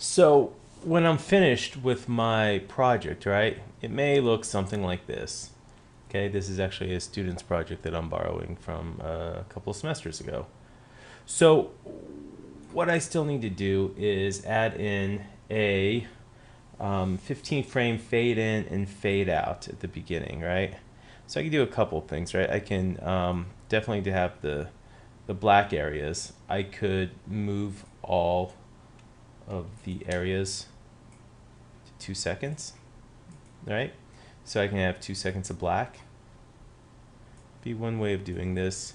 So when I'm finished with my project, right, it may look something like this. Okay, this is actually a student's project that I'm borrowing from a couple of semesters ago. So what I still need to do is add in a 15 frame fade in and fade out at the beginning, right? So I can do a couple of things, right? I can definitely have the black areas. I could move all of the areas to 2 seconds, right? So I can have 2 seconds of black. Be one way of doing this.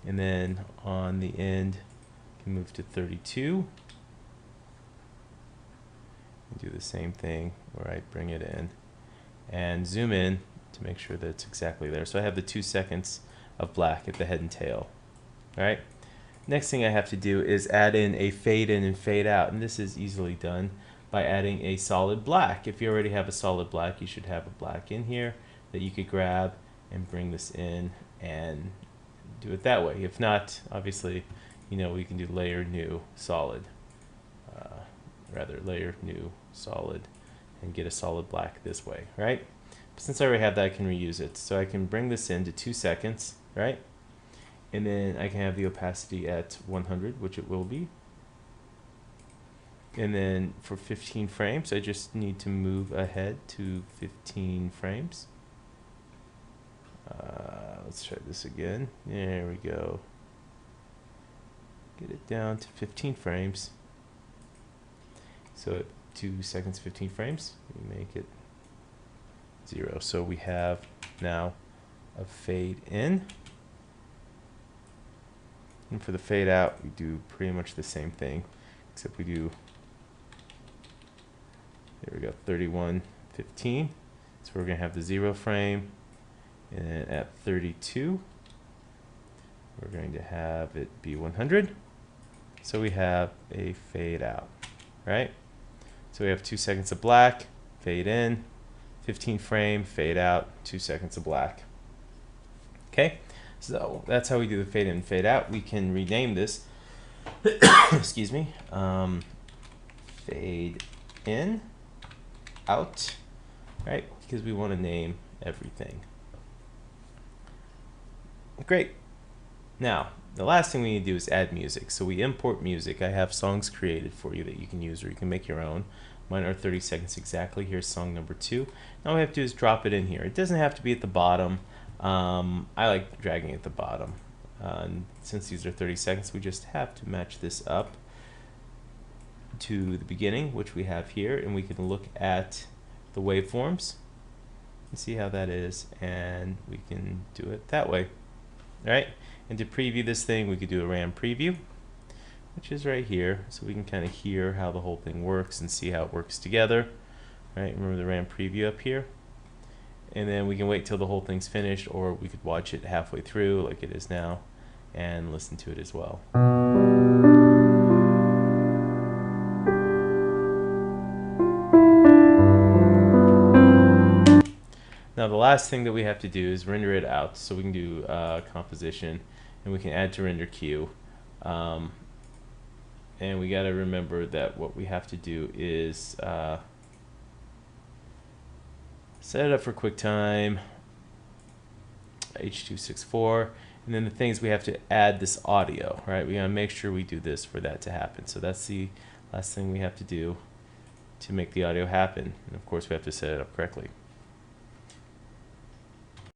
And then on the end, I can move to 32. And do the same thing where I bring it in and zoom in to make sure that it's exactly there. So I have the 2 seconds of black at the head and tail. All right. Next thing I have to do is add in a fade in and fade out, and this is easily done by adding a solid black. If you already have a solid black, you should have a black in here that you could grab and bring this in and do it that way. If not, obviously, we can do layer new solid, layer new solid, and get a solid black this way, right? But since I already have that, I can reuse it. So I can bring this into 2 seconds, right? And then I can have the opacity at 100, which it will be. And then for 15 frames, I just need to move ahead to 15 frames. Let's try this again. There we go. Get it down to 15 frames. So at 2 seconds, 15 frames, we make it 0. So we have now a fade in. And for the fade out, we do pretty much the same thing, except we do, there we go, 31:15. So we're going to have the 0 frame, and at 32, we're going to have it be 100. So we have a fade out, right? So we have 2 seconds of black, fade in, 15 frame, fade out, 2 seconds of black. Okay? So that's how we do the fade in and fade out. We can rename this, excuse me, fade in, out, right? Because we want to name everything. Great. Now, the last thing we need to do is add music. So we import music. I have songs created for you that you can use, or you can make your own. Mine are 30 seconds exactly. Here's song number 2. Now all we have to do is drop it in here. It doesn't have to be at the bottom. I like dragging at the bottom. And since these are 30 seconds, we just have to match this up to the beginning, which we have here, and we can look at the waveforms and see how that is, and we can do it that way. All right, and to preview this thing, we could do a RAM preview, which is right here, so we can kind of hear how the whole thing works and see how it works together. All right, remember the RAM preview up here? And then we can wait till the whole thing's finished, or we could watch it halfway through like it is now and listen to it as well. Now the last thing that we have to do is render it out. So we can do composition, and we can add to render queue. And we got to remember that what we have to do is set it up for QuickTime, H.264, and then the things we have to add this audio, right? We gotta make sure we do this for that to happen. So that's the last thing we have to do to make the audio happen. And of course we have to set it up correctly.